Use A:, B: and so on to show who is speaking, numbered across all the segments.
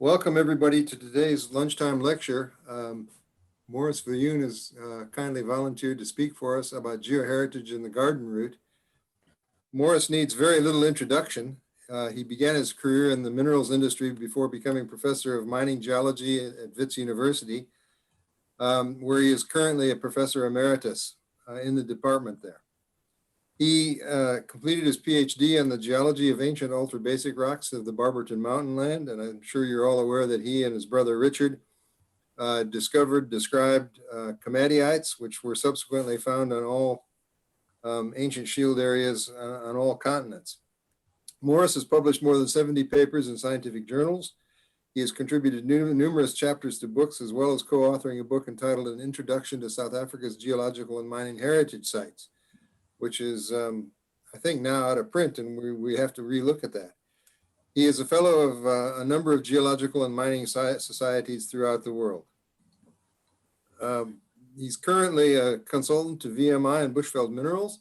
A: Welcome everybody to today's lunchtime lecture. Morris Viljoen has kindly volunteered to speak for us about geoheritage in the garden route. Morris needs very little introduction. He began his career in the minerals industry before becoming professor of mining geology at Wits University, where he is currently a professor emeritus in the department there. He completed his PhD on the geology of ancient ultrabasic rocks of the Barberton Mountain land, and I'm sure you're all aware that he and his brother Richard described komatiites, which were subsequently found on all ancient shield areas on all continents. Morris has published more than 70 papers in scientific journals. He has contributed numerous chapters to books, as well as co-authoring a book entitled An Introduction to South Africa's Geological and Mining Heritage Sites, which is, I think, now out of print, and we have to relook at that. He is a fellow of a number of geological and mining societies throughout the world. He's currently a consultant to VMI and Bushveld Minerals,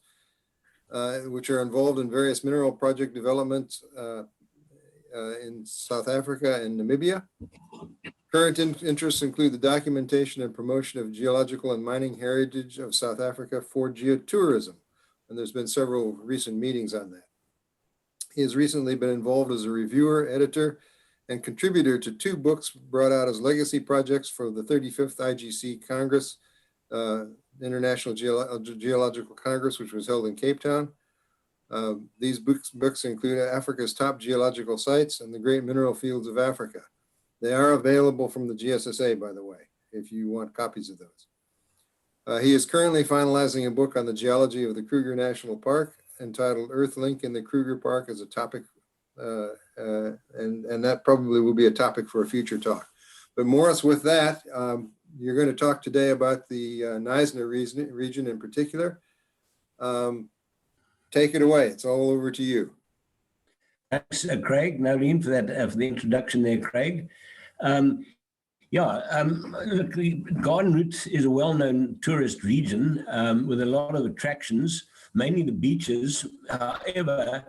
A: which are involved in various mineral project development in South Africa and Namibia. Current interests include the documentation and promotion of geological and mining heritage of South Africa for geotourism. And there's been several recent meetings on that. He has recently been involved as a reviewer, editor, and contributor to 2 books brought out as legacy projects for the 35th IGC Congress, International Geological Congress, which was held in Cape Town. These books include Africa's Top Geological Sites and the Great Mineral Fields of Africa. They are available from the GSSA, by the way, if you want copies of those. He is currently finalizing a book on the geology of the Kruger National Park entitled Earthlink in the Kruger Park as a topic, and that probably will be a topic for a future talk. But Morris, with that, you're going to talk today about the Knysna region in particular. Take it away. It's all over to you.
B: Thanks, Craig. Nolene, for the introduction there, Craig. Look, the Garden Route is a well-known tourist region with a lot of attractions, mainly the beaches. However,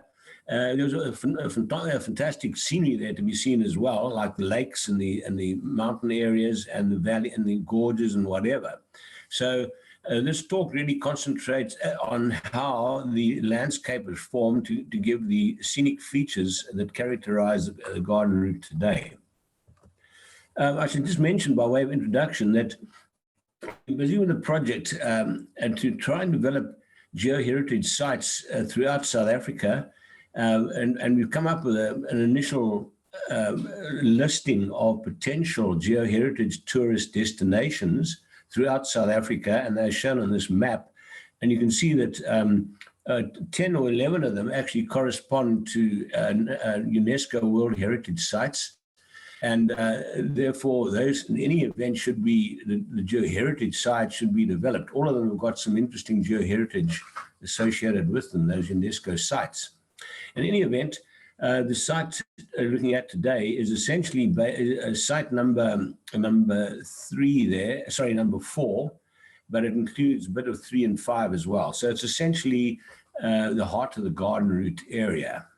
B: there's a fantastic scenery there to be seen as well, like the lakes and the mountain areas and the valley and the gorges and whatever. So this talk really concentrates on how the landscape is formed to give the scenic features that characterize the Garden Route today. I should just mention by way of introduction that we're busy with a project and to try and develop geoheritage sites throughout South Africa. And we've come up with an initial listing of potential geoheritage tourist destinations throughout South Africa, and they're shown on this map. And you can see that 10 or 11 of them actually correspond to UNESCO World Heritage Sites. And therefore, those in any event should be, the geoheritage sites should be developed. All of them have got some interesting geoheritage associated with them, those UNESCO sites. In any event, the site we're looking at today is essentially site number 4, but it includes a bit of 3 and 5 as well. So it's essentially the heart of the Garden Route area.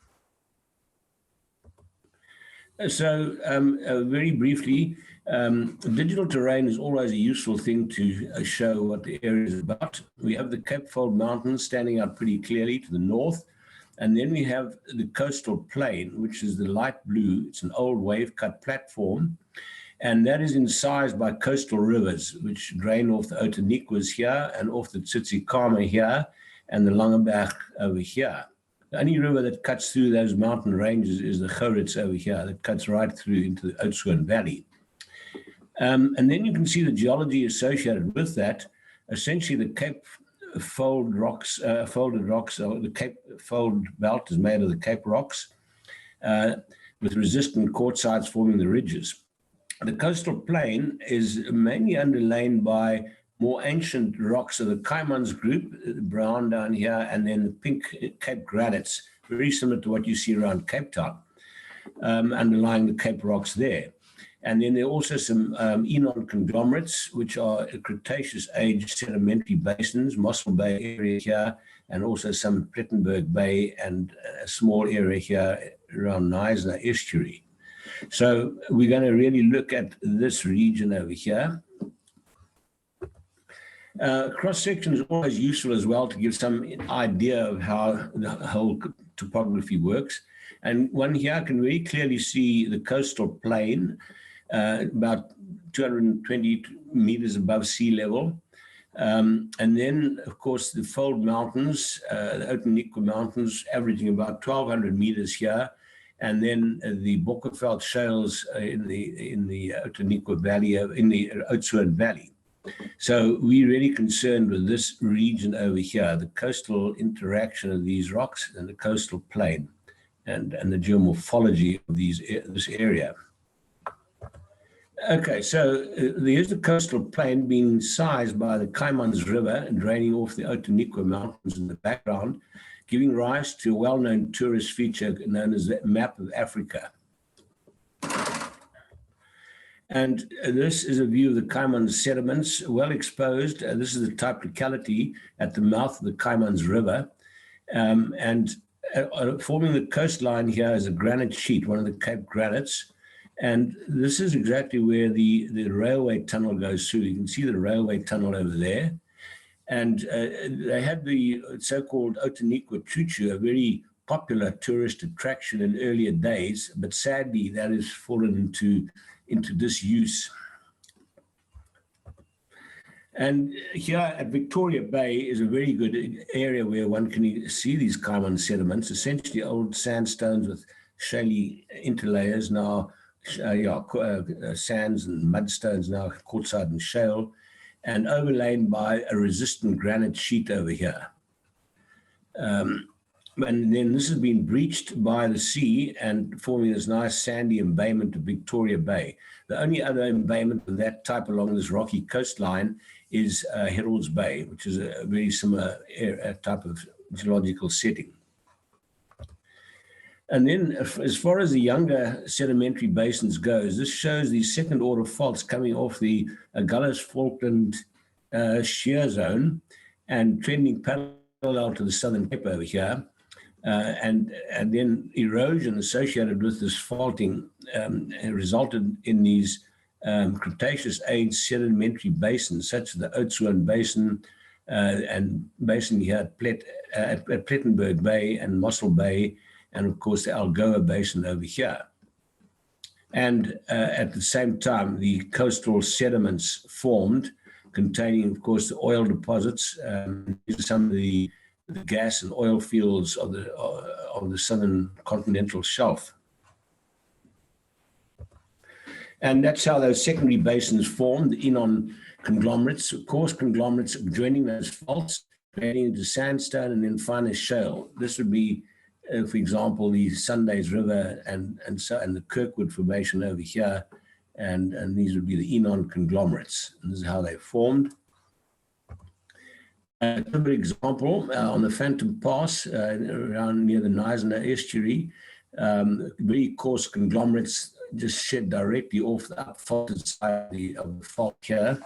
B: So very briefly, digital terrain is always a useful thing to show what the area is about. We have the Cape Fold Mountains standing out pretty clearly to the north. And then we have the coastal plain, which is the light blue. It's an old wave-cut platform. And that is incised by coastal rivers, which drain off the Outeniquas here and off the Tsitsikamma here and the Langeberg over here. The only river that cuts through those mountain ranges is the Gouritz over here, that cuts right through into the Oudtshoorn Valley. And then you can see the geology associated with that. Essentially, the Cape Fold rocks, folded rocks, or the Cape Fold belt is made of the Cape rocks, with resistant quartzites forming the ridges. The coastal plain is mainly underlain by more ancient rocks of the Caimans group, brown down here, and then the pink Cape granites, very similar to what you see around Cape Town, underlying the Cape rocks there. And then there are also some Enon conglomerates, which are Cretaceous age sedimentary basins, Mossel Bay area here, and also some Plettenberg Bay and a small area here around Knysna estuary. So we're going to really look at this region over here. Cross-section is always useful as well to give some idea of how the whole topography works. And one here can very clearly see the coastal plain, about 220 meters above sea level. And then, of course, the Fold Mountains, the Outeniqua Mountains, averaging about 1,200 meters here. And then the Bokkerveld Shales in the Outeniqua Valley, in the Oudtshoorn Valley. So we're really concerned with this region over here, the coastal interaction of these rocks and the coastal plain and the geomorphology of this area. Okay, so here's the coastal plain being sized by the Caimans River and draining off the Outeniqua Mountains in the background, giving rise to a well-known tourist feature known as the Map of Africa. And this is a view of the Caimans sediments, well exposed. This is the type locality at the mouth of the Caimans River. Forming the coastline here is a granite sheet, one of the Cape granites. And this is exactly where the railway tunnel goes through. You can see the railway tunnel over there. And they had the so-called Outeniqua Choo-choo, a very popular tourist attraction in earlier days, but sadly that has fallen into disuse. And here at Victoria Bay is a very good area where one can see these Caiman sediments, essentially old sandstones with shaly interlayers now, sands and mudstones now quartzite and shale, and overlain by a resistant granite sheet over here. And then this has been breached by the sea and forming this nice sandy embayment of Victoria Bay. The only other embayment of that type along this rocky coastline is Herald's Bay, which is a very similar type of geological setting. And then as far as the younger sedimentary basins goes, this shows the second order faults coming off the Agulhas-Falkland shear zone and trending parallel to the Southern Cape over here. And then erosion associated with this faulting resulted in these Cretaceous age sedimentary basins, such as the Oudtshoorn Basin and basin here at Plettenberg Bay and Mossel Bay, and of course the Algoa Basin over here. And at the same time, the coastal sediments formed, containing, of course, the oil deposits. These are some of the gas and oil fields of the southern continental shelf. And that's how those secondary basins formed, the Enon conglomerates, coarse conglomerates joining those faults, creating into sandstone and then finer shale. This would be, for example, the Sundays River and the Kirkwood Formation over here, and these would be the Enon conglomerates. And this is how they formed. Another example on the Phantom Pass around near the Knysna estuary, very coarse conglomerates just shed directly off the upfaulted side of the fault here.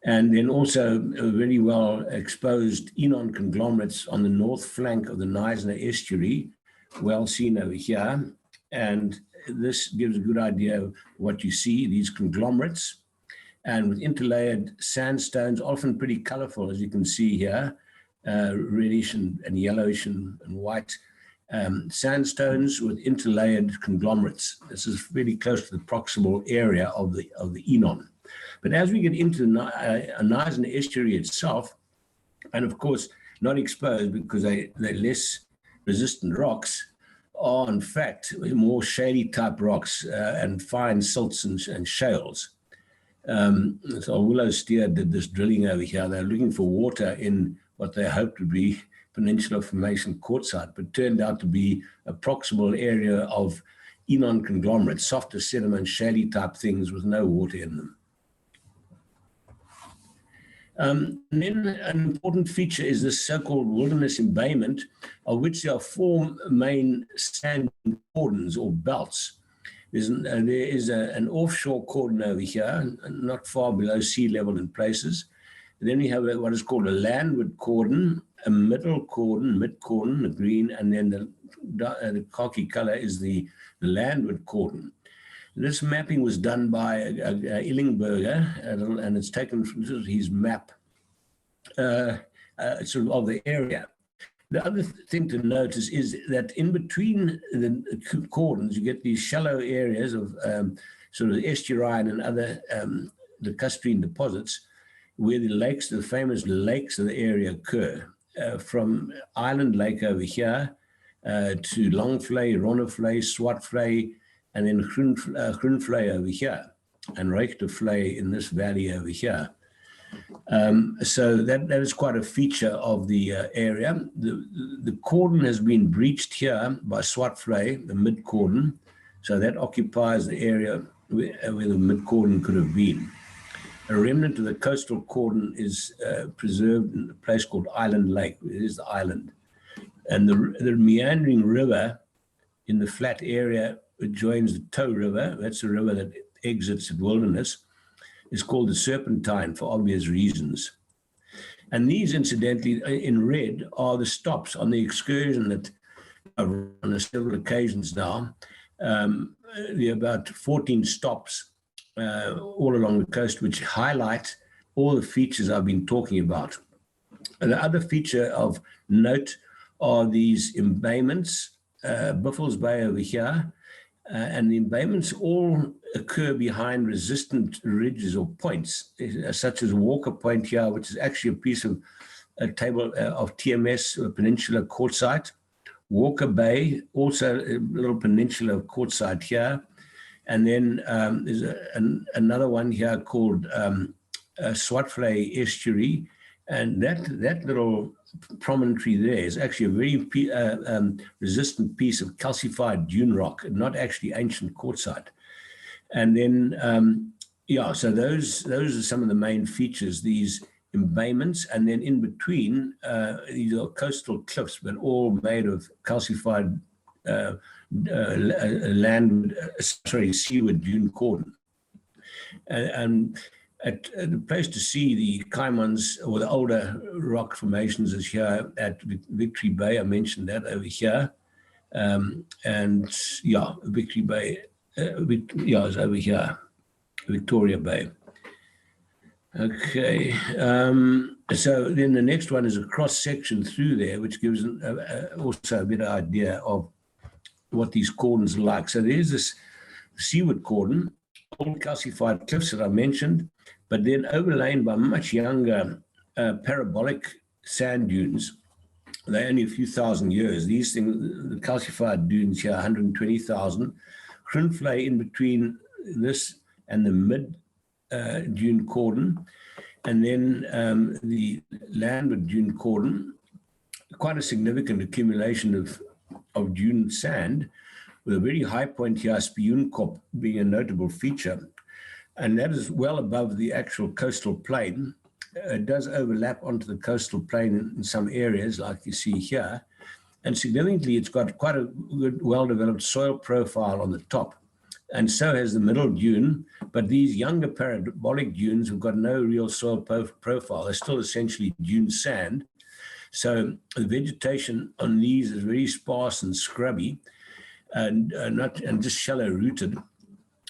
B: And then also very well exposed Enon conglomerates on the north flank of the Knysna estuary, well seen over here. And this gives a good idea of what you see, these conglomerates, and with interlayered sandstones, often pretty colorful, as you can see here, reddish and yellowish and white sandstones with interlayered conglomerates. This is really close to the proximal area of the Enon. But as we get into the Knysna estuary itself, and of course not exposed because they're less resistant rocks, are in fact more shady type rocks and fine silts and shales. So Willow Steer did this drilling over here. They're looking for water in what they hoped would be Peninsular Formation quartzite, but turned out to be a proximal area of Enon conglomerates, softer sediment, shaly type things with no water in them. And then an important feature is this so-called wilderness embayment, of which there are four main sand cordons or belts. There is an offshore cordon over here, not far below sea level in places. And then we have what is called a landward cordon, a middle cordon, mid cordon, the green, and then the khaki color is the Landwood Cordon. This mapping was done by Illingberger, and it's taken from his map sort of the area. The other thing to notice is that in between the cordons, you get these shallow areas of sort of estuarine and other lacustrine deposits, where the lakes, the famous lakes of the area occur, from Island Lake over here to Longvlei, Ronnevlei, Swartvlei, and then Groenvlei over here, and Reichtersvlei in this valley over here. So that is quite a feature of the area. The cordon has been breached here by Swartvlei, the mid cordon, so that occupies the area where the mid cordon could have been. A remnant of the coastal cordon is preserved in a place called Island Lake. It is the island. And the meandering river in the flat area that joins the Tow River, that's a river that exits at Wilderness, is called the Serpentine for obvious reasons. And these, incidentally, in red, are the stops on the excursion that I've run on several occasions now. There are about 14 stops all along the coast, which highlight all the features I've been talking about. And the other feature of note are these embayments, Biffles Bay over here, and the embayments all occur behind resistant ridges or points, such as Walker Point here, which is actually a piece of a table of TMS, a peninsula quartzite. Walker Bay, also a little peninsula of quartzite here. And then there's another one here called Swartvlei Estuary. And that little promontory there is actually a very resistant piece of calcified dune rock, not actually ancient quartzite. And then, so those are some of the main features, these embayments. And then in between, these are coastal cliffs, but all made of calcified seaward dune cordon. And the place to see the caimans or the older rock formations is here at Victory Bay. I mentioned that over here. Victory Bay, is over here, Victoria Bay. Okay, so then the next one is a cross section through there, which gives also a better idea of what these cordons are like. So there's this seaward cordon, old calcified cliffs that I mentioned, but then overlain by much younger parabolic sand dunes. They're only a few thousand years. These things, the calcified dunes here, 120,000. Groenvlei in between this and the mid dune cordon, and then the Landwood dune cordon, quite a significant accumulation of dune sand, with a very high point here, Spioenkop being a notable feature. And that is well above the actual coastal plain. It does overlap onto the coastal plain in some areas, like you see here. And significantly, it's got quite a good, well-developed soil profile on the top. And so has the middle dune. But these younger parabolic dunes have got no real soil profile. They're still essentially dune sand. So the vegetation on these is very sparse and scrubby and just shallow rooted.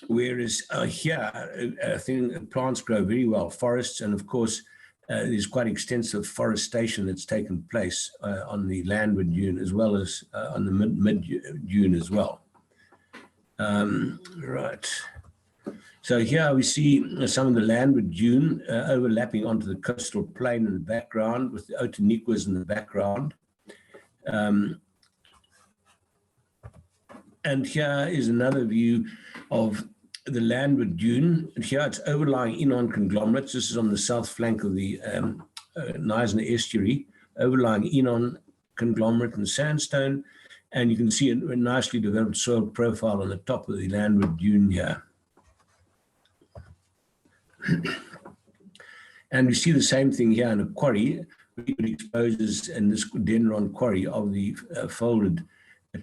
B: Whereas here, I think plants grow very well, forests, and of course, there's quite extensive forestation that's taken place on the Landwood Dune as well as on the mid dune as well. Right. So here we see some of the Landwood Dune overlapping onto the coastal plain in the background with the Outeniquas in the background. And here is another view of the Landwood Dune. And here it's overlying in-on conglomerates. This is on the south flank of the Neisner Estuary, overlying in-on conglomerate and sandstone. And you can see a nicely developed soil profile on the top of the Landwood Dune here. And we see the same thing here in a quarry. It exposes in this Dendron quarry of the folded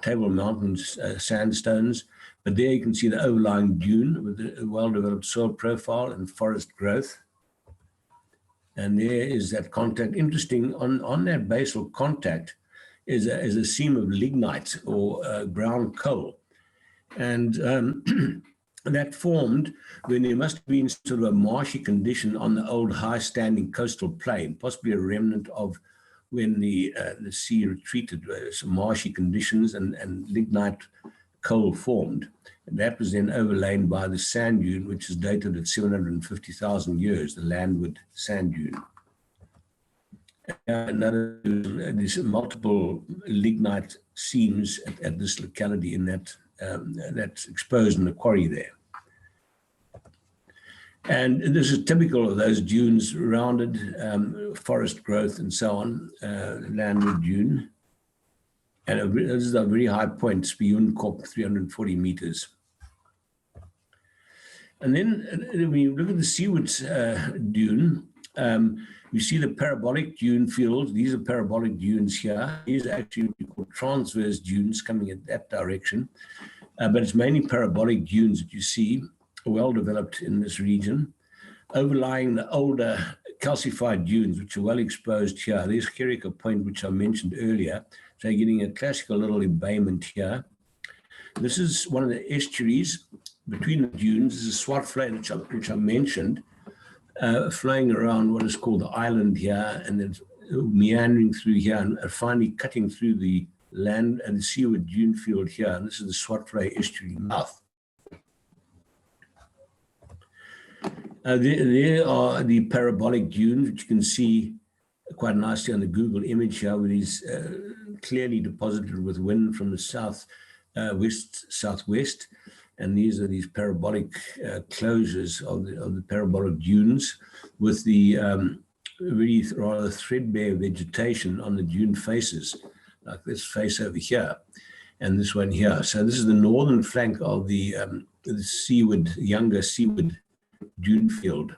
B: Table Mountains sandstones. But there you can see the overlying dune with a well-developed soil profile and forest growth. And there is that contact. Interesting, on that basal contact is a seam of lignite or brown coal. And that formed when there must have been sort of a marshy condition on the old high-standing coastal plain, possibly a remnant of when the sea retreated, some marshy conditions and lignite coal formed. And that was then overlain by the sand dune, which is dated at 750,000 years, the Landwood sand dune. Another, there's multiple lignite seams at this locality in that that's exposed in the quarry there. And this is typical of those dunes, rounded forest growth and so on, Landwood Dune. And this is a very high point, Viljoen, 340 meters. And then when you look at the seaward dune, you see the parabolic dune fields. These are parabolic dunes here. These are actually what we call transverse dunes coming in that direction. But it's mainly parabolic dunes that you see, well developed in this region, overlying the older calcified dunes, which are well exposed here. There's Kerika Point, which I mentioned earlier. So you're getting a classical little embayment here. This is one of the estuaries between the dunes. This is Swat Flay, which I mentioned, flowing around what is called the island here, and then meandering through here and finally cutting through the land and the seaward dune field here. And this is the Swat Flay estuary mouth. There are the parabolic dunes, which you can see quite nicely on the Google image here, with these clearly deposited with wind from the southwest. And these are these parabolic closures of the parabolic dunes with the really rather threadbare vegetation on the dune faces, like this face over here and this one here. So this is the northern flank of the younger seaward dune field.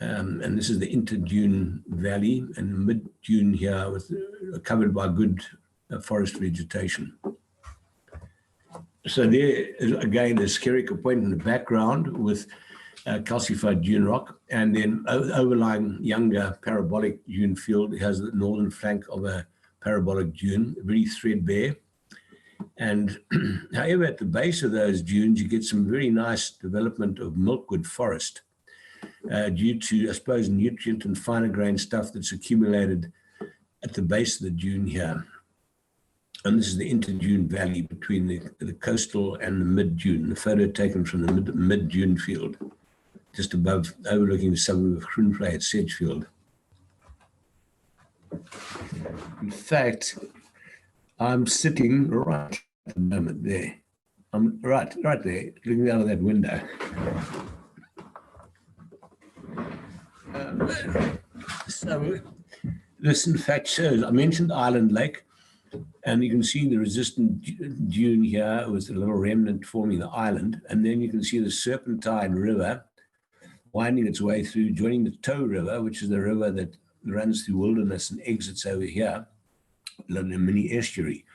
B: And this is the inter-dune valley, and the mid-dune here with covered by good forest vegetation. So there, again, is Kerika Point in the background with calcified dune rock, and then overlying younger parabolic dune field has the northern flank of a parabolic dune, very threadbare. And however, at the base of those dunes, you get some very nice development of milkwood forest due to, I suppose, nutrient and finer grain stuff that's accumulated at the base of the dune here. And this is the inter-dune valley between the coastal and the mid-dune, the photo taken from the mid-dune field, just above, overlooking the suburb of Groenvlei at Sedgefield. In fact, I'm sitting right at the moment there. I'm right there, looking out of that window. So this, in fact, shows, I mentioned Island Lake, and you can see the resistant dune here with a little remnant forming the island. And then you can see the Serpentine River winding its way through, joining the Tow River, which is the river that runs through wilderness and exits over here, a mini estuary.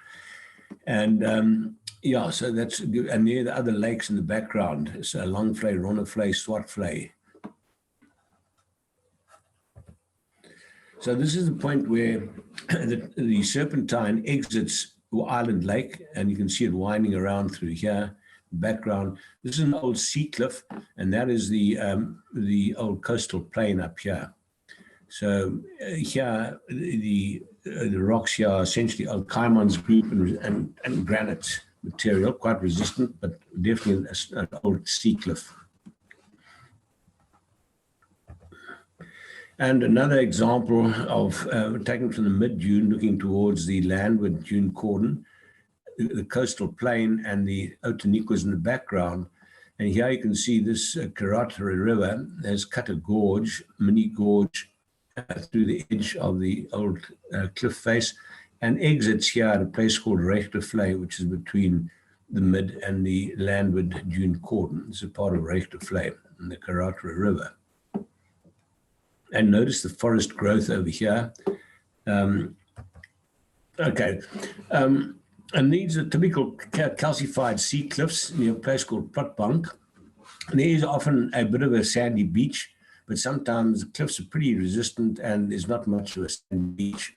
B: And yeah, so that's good. And there are the other lakes in the background. So Longvlei, Ronnevlei, Swartvlei. So this is the point where the Serpentine exits Island Lake, and you can see it winding around through here. Background. This is an old sea cliff, and that is the old coastal plain up here. So here, the rocks here are essentially old Kaiman's group and granite material, quite resistant, but definitely an old sea cliff. And another example of taken from the mid-dune, looking towards the Landwood Dune Cordon, the coastal plain and the Outeniquas in the background. And here you can see this Karate River has cut a gorge, mini gorge, through the edge of the old cliff face and exits here at a place called Rechtervlei, which is between the mid and the Landwood Dune Cordon. This is part of Rechtervlei and the Karate River. And notice the forest growth over here. And these are typical calcified sea cliffs near a place called Platbank. There is often a bit of a sandy beach but sometimes the cliffs are pretty resistant and there's not much of a sand beach.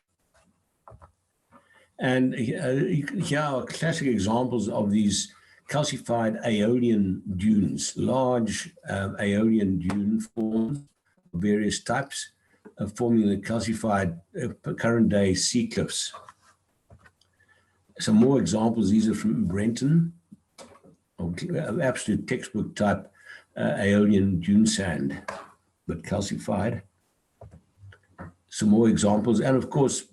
B: And here are classic examples of these calcified Aeolian dunes, large Aeolian dune forms of various types, forming the calcified current day sea cliffs. Some more examples, these are from Brenton, absolute textbook type Aeolian dune sand, but calcified. Some more examples, and of course,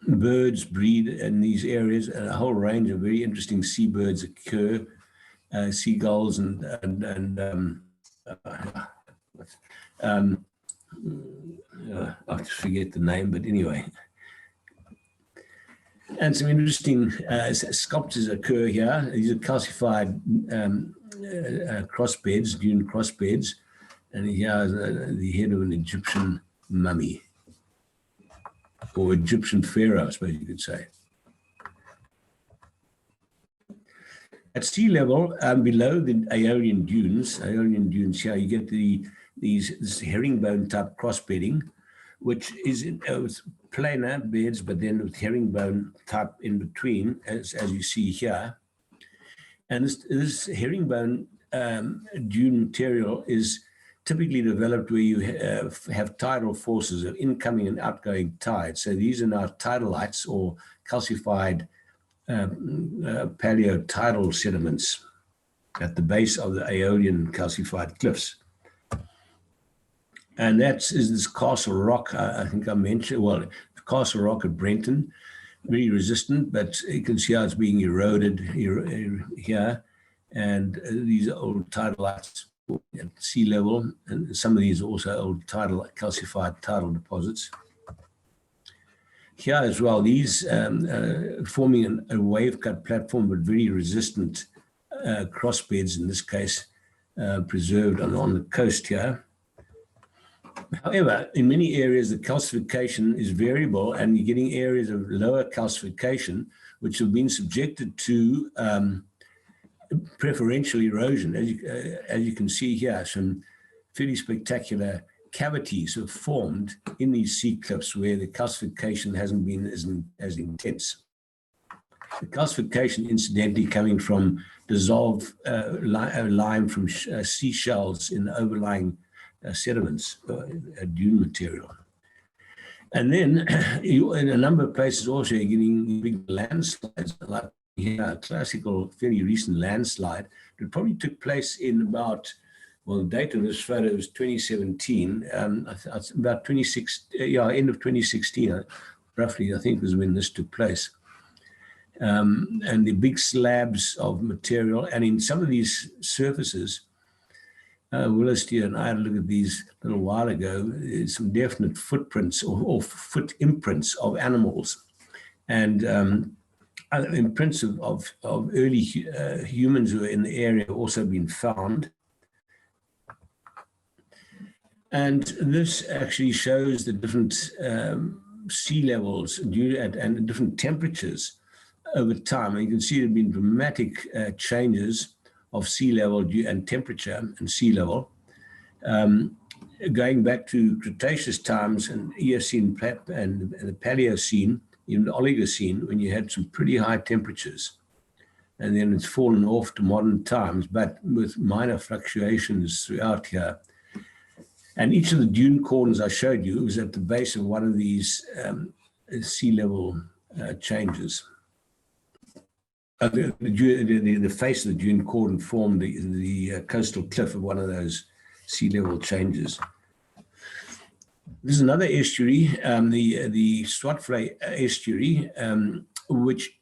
B: birds breed in these areas, and a whole range of very interesting seabirds occur, seagulls I forget the name, but anyway. And some interesting sculptures occur here. These are calcified crossbeds, dune crossbeds, and here is the head of an Egyptian mummy, or Egyptian pharaoh, I suppose you could say. At sea level, below the Aeolian dunes here, you get this herringbone type crossbedding, which is with planar beds, but then with herringbone type in between, as you see here. And this herringbone dune material is typically developed where you have tidal forces of incoming and outgoing tides. So these are now tidalites or calcified paleotidal sediments at the base of the Aeolian calcified cliffs. And that is this Castle Rock, I think I mentioned, well, Castle Rock at Brenton, very resistant, but you can see how it's being eroded here. And these are old tidalites at sea level, and some of these are also old calcified tidal deposits. Here as well, these forming a wave-cut platform, but very resistant crossbeds, in this case, preserved on the coast here. However, in many areas, the calcification is variable, and you're getting areas of lower calcification, which have been subjected to preferential erosion. As you can see here, some fairly spectacular cavities have formed in these sea cliffs where the calcification hasn't been as intense. The calcification, incidentally, coming from dissolved lime from seashells in the overlying sediments, dune material. And then in a number of places also you're getting big landslides, like here, classical, fairly recent landslide that probably took place in about, well, the date of this photo is 2017, about end of 2016, roughly, I think was when this took place. And the big slabs of material, and in some of these surfaces, Willis and I had a look at these a little while ago, some definite footprints or foot imprints of animals. And imprints of early humans who were in the area have also been found. And this actually shows the different sea levels and different temperatures over time. And you can see there have been dramatic changes of sea level and temperature and sea level, going back to Cretaceous times and Eocene and the Paleocene, even the Oligocene, when you had some pretty high temperatures. And then it's fallen off to modern times, but with minor fluctuations throughout here. And each of the dune cordons I showed you was at the base of one of these sea level changes. The face of the dune cordon formed the coastal cliff of one of those sea level changes. There's another estuary, the Swartvlei estuary, which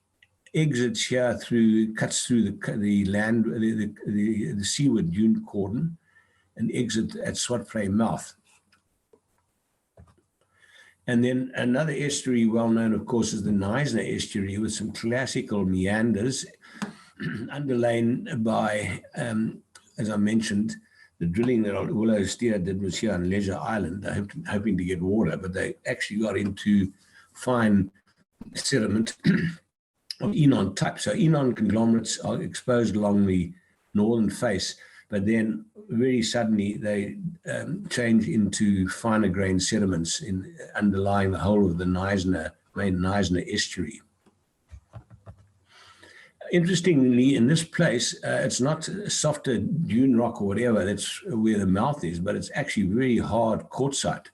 B: exits here cuts through the seaward dune cordon and exit at Swartvlei mouth. And then another estuary well known, of course, is the Knysna estuary with some classical meanders underlain by, as I mentioned, the drilling that Willow Steer did was here on Leisure Island, hoping to get water, but they actually got into fine sediment of Enon type. So Enon conglomerates are exposed along the northern face, but then very suddenly they change into finer grained sediments underlying the whole of the main Neisner estuary. Interestingly, in this place, it's not softer dune rock or whatever, that's where the mouth is, but it's actually very hard quartzite,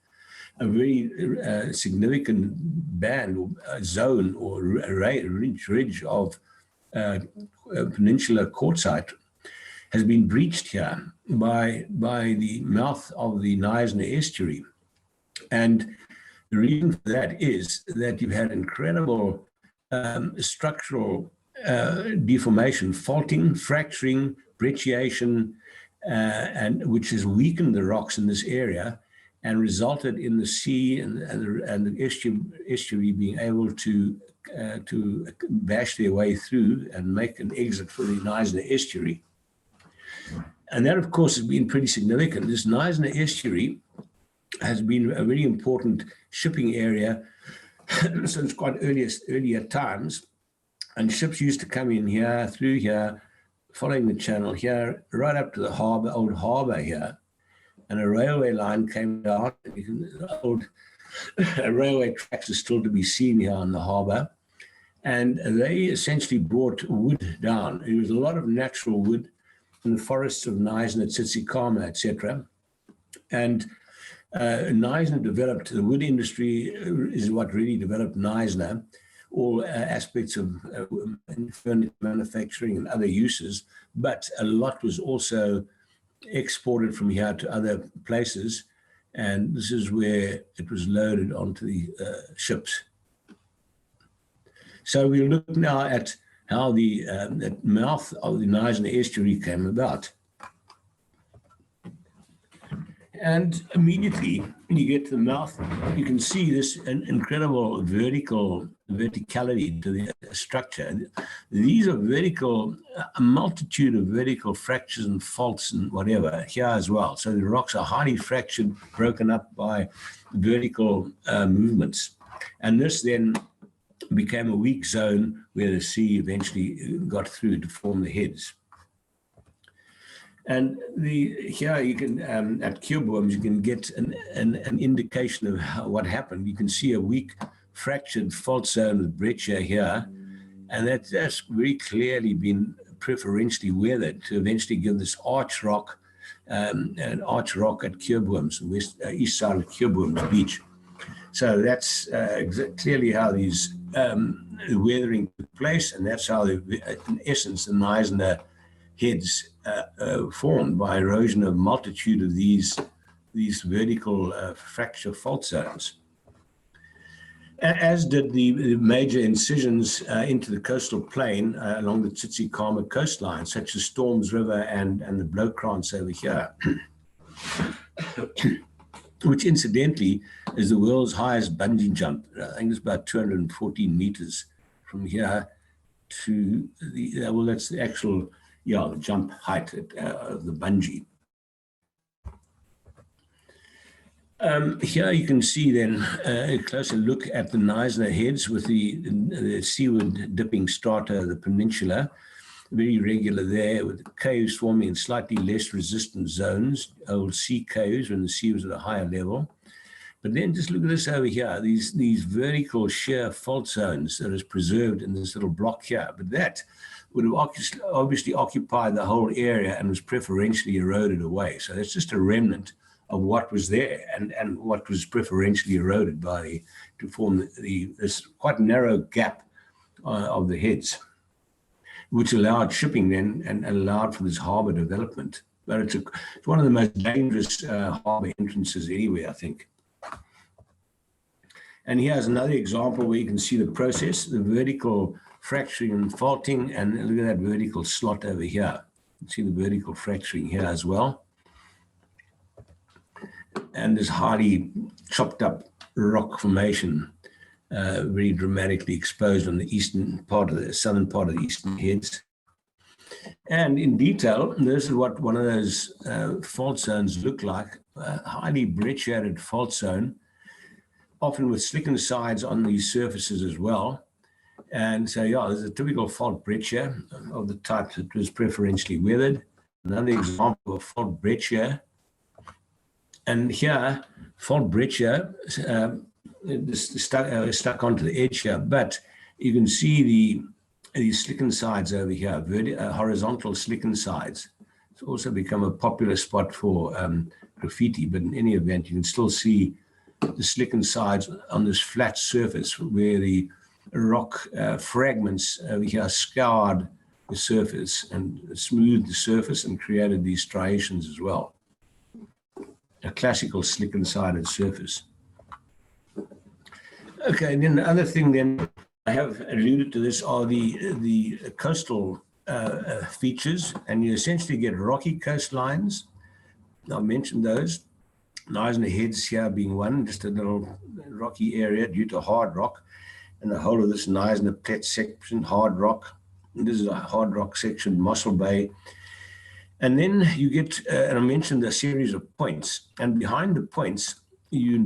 B: a very significant band or zone or ridge of peninsular quartzite has been breached here by the mouth of the Neisner estuary. And the reason for that is that you've had incredible structural deformation, faulting, fracturing, brecciation, and which has weakened the rocks in this area and resulted in the sea and the estuary being able to bash their way through and make an exit for the Neisner estuary. And that, of course, has been pretty significant. This Neisner estuary has been a very important shipping area since quite earlier times. And ships used to come in here, through here, following the channel here, right up to the harbor, old harbor here. And a railway line came down. Old railway tracks are still to be seen here on the harbor. And they essentially brought wood down. There was a lot of natural wood in the forests of Neisner, Tsitsikamma, etc. And Neisner developed, the wood industry is what really developed Neisner, all aspects of furniture manufacturing and other uses, but a lot was also exported from here to other places, and this is where it was loaded onto the ships. So we'll look now at how the mouth of the Neisner estuary came about. And immediately when you get to the mouth, you can see this incredible verticality to the structure. These are a multitude of vertical fractures and faults and whatever here as well. So the rocks are highly fractured, broken up by vertical movements. And this then became a weak zone where the sea eventually got through to form the heads. And here you can, at Cubeworms, you can get an indication of what happened. You can see a weak fractured fault zone with breccia here, and that's very clearly been preferentially weathered to eventually give this arch rock, an arch rock at Cubeworms, east side of Cubeworms Beach. So that's clearly how these weathering took place, and that's how, in essence, the Neisner heads formed by erosion of a multitude of these vertical fracture fault zones. As did the major incisions into the coastal plain along the Tsitsikamma coastline, such as Storms River and the Blowkrans over here, which incidentally is the world's highest bungee jump. I think it's about 214 meters from here to well, that's the actual, the jump height of the bungee. Here you can see then a closer look at the Neisner heads with the seaward dipping strata of the peninsula, very regular there, with caves forming in slightly less resistant zones, old sea caves when the sea was at a higher level. But then just look at this over here, these vertical shear fault zones that is preserved in this little block here. But that would have obviously occupied the whole area and was preferentially eroded away. So that's just a remnant of what was there and what was preferentially eroded to form this quite narrow gap of the heads, which allowed shipping then and allowed for this harbor development. But it's one of the most dangerous harbor entrances anywhere, I think. And here's another example where you can see the process, the vertical fracturing and faulting, and look at that vertical slot over here. You can see the vertical fracturing here as well. And this highly chopped up rock formation, very dramatically exposed on the southern part of the eastern heads. And in detail, this is what one of those fault zones look like, a highly brecciated fault zone, often with slickened sides on these surfaces as well. And so, there's a typical fault breccia of the type that was preferentially weathered. another example of fault breccia. And here, fault breccia is stuck onto the edge here, but you can see these slicken sides over here, horizontal slicken sides. It's also become a popular spot for graffiti, but in any event, you can still see the slicken sides on this flat surface where the rock fragments over here scoured the surface and smoothed the surface and created these striations as well. A classical slicken-sided surface. Okay, and then the other thing then, I have alluded to this, are the coastal features, and you essentially get rocky coastlines. I mentioned those. Neisner Heads here being one, just a little rocky area due to hard rock, and the whole of this Neisner Plet section, hard rock. And this is a hard rock section, Mossel Bay. And then you get, and I mentioned a series of points, and behind the points, you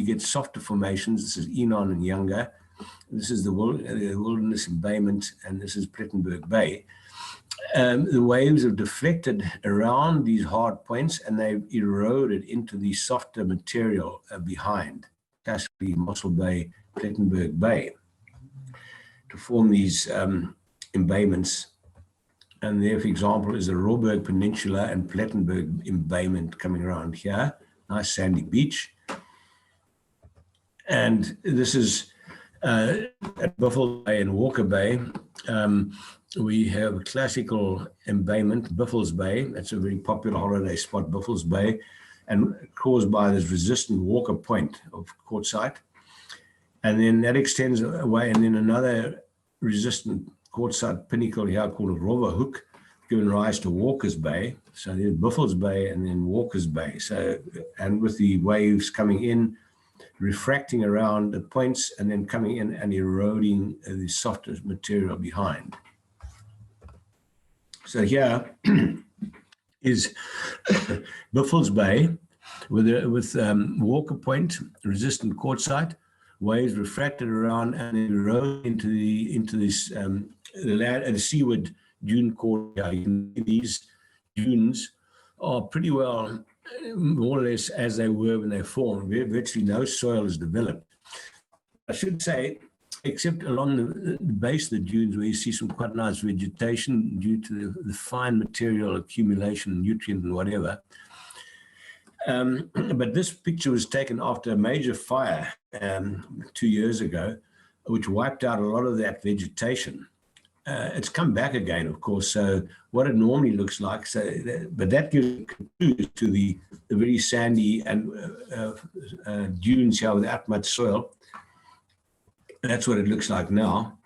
B: get softer formations. This is Enon and Younger. This is the Wilderness Embayment, and this is Plettenberg Bay. The waves have deflected around these hard points, and they've eroded into the softer material behind, classically Mossel Bay, Plettenberg Bay, to form these embayments. And there, for example, is the Rawberg Peninsula and Plettenberg Embayment coming around here. Nice sandy beach. And this is at Biffles Bay and Walker Bay. We have a classical embayment, Biffles Bay. That's a very popular holiday spot, Biffles Bay, and caused by this resistant Walker Point of quartzite. And then that extends away, and then another resistant quartzite pinnacle here called a Rover Hook, given rise to Walker's Bay. So there's Biffles Bay and then Walker's Bay. So, and with the waves coming in, refracting around the points and then coming in and eroding the softer material behind. So here is Biffles Bay with Walker Point, resistant quartzite, waves refracted around and erode into this the seaward dune core. These dunes are pretty well more or less as they were when they formed. Virtually no soil is developed. I should say, except along the base of the dunes where you see some quite nice vegetation due to the fine material accumulation, nutrient and whatever. But this picture was taken after a major fire 2 years ago, which wiped out a lot of that vegetation. It's come back again, of course, so what it normally looks like, but that gives clues to the very sandy and dunes here without much soil. That's what it looks like now,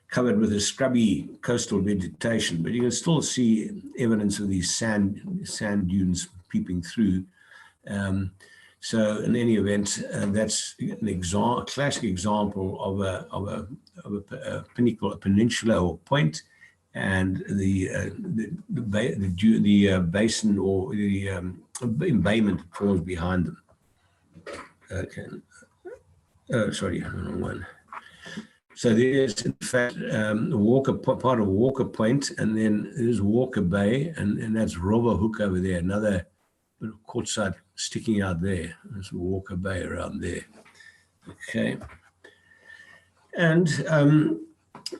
B: covered with a scrubby coastal vegetation, but you can still see evidence of these sand dunes peeping through. So in any event, that's an classic example of a pinnacle, a peninsula or point, and the basin or the embayment falls behind them. Okay. Sorry, wrong one. So there's, in fact, part of Walker Point, and then there's Walker Bay, and that's Rover Hook over there, another bit of quartzite sticking out there. There's Walker Bay around there. Okay. And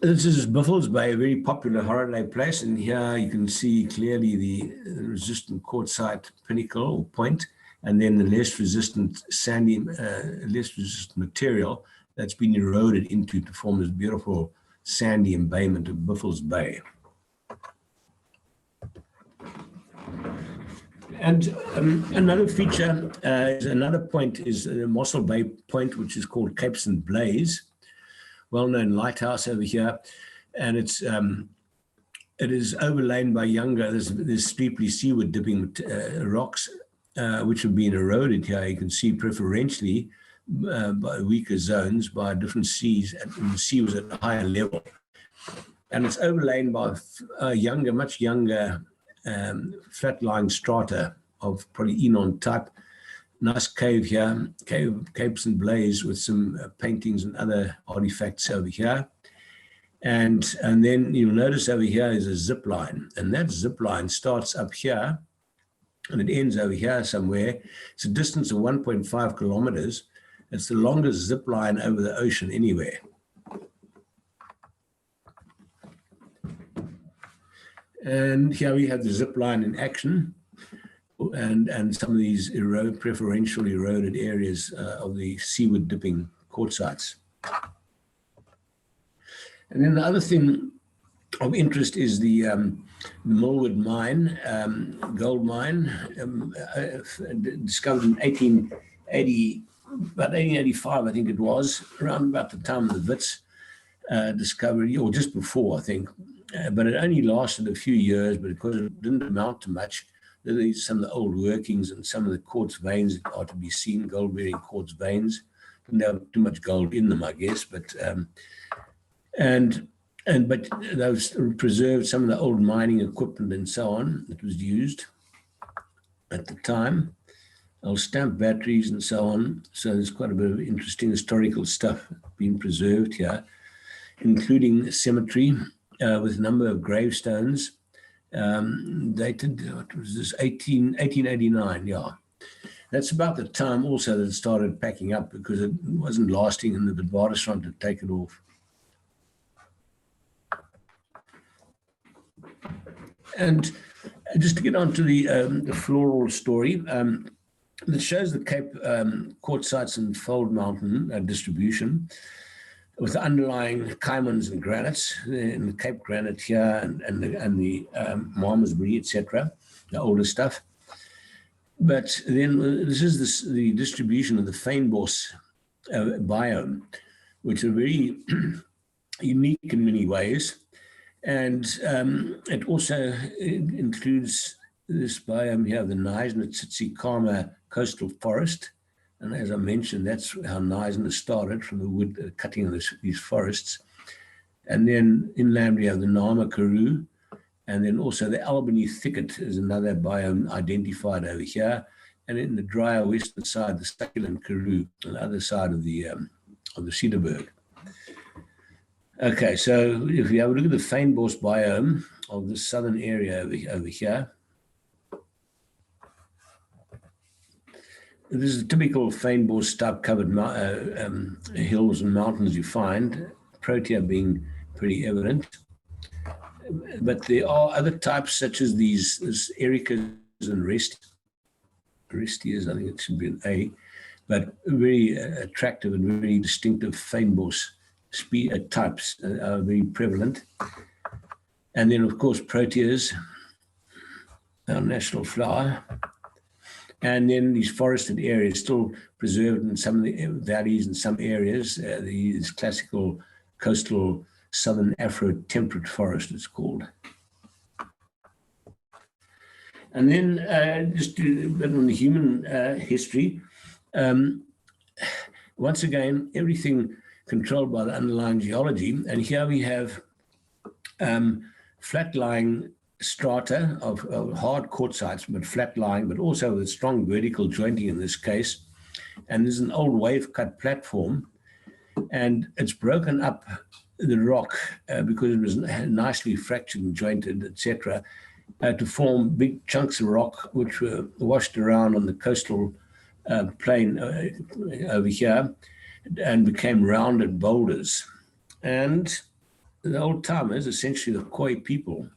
B: this is Biffles Bay, a very popular holiday place, and here you can see clearly the resistant quartzite pinnacle or point, and then the less resistant sandy, less resistant material that's been eroded into to form this beautiful sandy embayment of Biffles Bay. And another feature, another point is Mossel Bay Point, which is called Cape St. Blaise, well-known lighthouse over here, and it is overlain by younger. There's steeply seaward dipping rocks, which have been eroded here. You can see preferentially by weaker zones by different seas, and the sea was at a higher level, and it's overlain by much younger flat-lying strata of probably Enon type. Nice cave here, Cape St. Blaise, with some paintings and other artifacts over here. And then you'll notice over here is a zip line, and that zip line starts up here and it ends over here somewhere. It's a distance of 1.5 kilometers. It's the longest zip line over the ocean anywhere. And here we have the zip line in action, and some of these preferentially eroded areas of the seaward dipping quartzites. And then the other thing of interest is the Millwood mine, gold mine, discovered in 1880, about 1885, I think it was, around about the time of the Wits discovery, or just before, I think. But it only lasted a few years, but because it didn't amount to much, there's some of the old workings and some of the quartz veins that are to be seen, gold-bearing quartz veins. Didn't have too much gold in them, I guess, but but those preserved some of the old mining equipment and so on that was used at the time, old stamp batteries and so on. So there's quite a bit of interesting historical stuff being preserved here, including a cemetery with a number of gravestones dated, what was this, 1889, yeah. That's about the time also that it started packing up, because it wasn't lasting and the Witwatersrand had taken off. And just to get on to the floral story, that shows the Cape quartzites and fold mountain distribution, with the underlying caimans and granites, and the Cape granite here, and the Malmesbury, etc., the older stuff. But then this is the distribution of the fynbos biome, which are very unique in many ways. And it also includes this biome here, the Neisner-Tsitsikamma coastal forest. And as I mentioned, that's how Neisner started, from the wood cutting of these forests. And then inland we have the Nama Karoo, and then also the Albany thicket is another biome identified over here. And in the drier western side, the succulent Karoo, on the other side of the Cedarburg. Okay, so if we have a look at the fynbos biome of the southern area over here, this is a typical fynbos type covered hills and mountains you find, protea being pretty evident. But there are other types such as these ericas and restias, I think it should be an A, but very attractive and very distinctive fynbos types are very prevalent. And then, of course, proteas, our national flower. And then these forested areas still preserved in some of the valleys in some areas, these classical coastal southern Afro-temperate forest, it's called. And then just a bit on the human history. Once again, everything controlled by the underlying geology. And here we have flat-lying strata of hard quartzites, but flat-lying, but also with strong vertical jointing in this case. And there's an old wave-cut platform, and it's broken up the rock because it was nicely fractured and jointed, etc., to form big chunks of rock which were washed around on the coastal plain over here and became rounded boulders. And the old timers, essentially the Khoi people,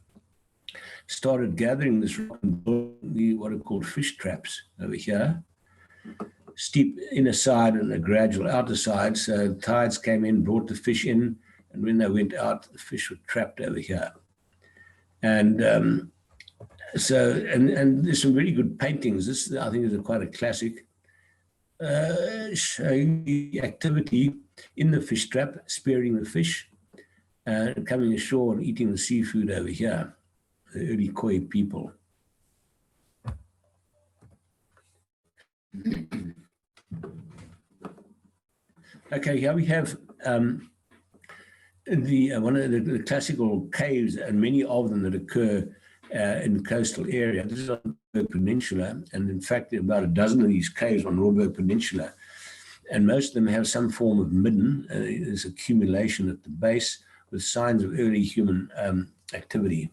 B: started gathering this rock and building what are called fish traps over here, steep inner side and a gradual outer side. So tides came in, brought the fish in, and when they went out, the fish were trapped over here. And and there's some really good paintings. This, I think, is quite a classic, showing the activity in the fish trap, spearing the fish, and coming ashore and eating the seafood over here, the early Khoi people. Okay, here we have one of the classical caves, and many of them that occur in the coastal area. This is on the Peninsula, and in fact, there are about a dozen of these caves on Rawberg Peninsula, and most of them have some form of midden. There's accumulation at the base, with signs of early human activity.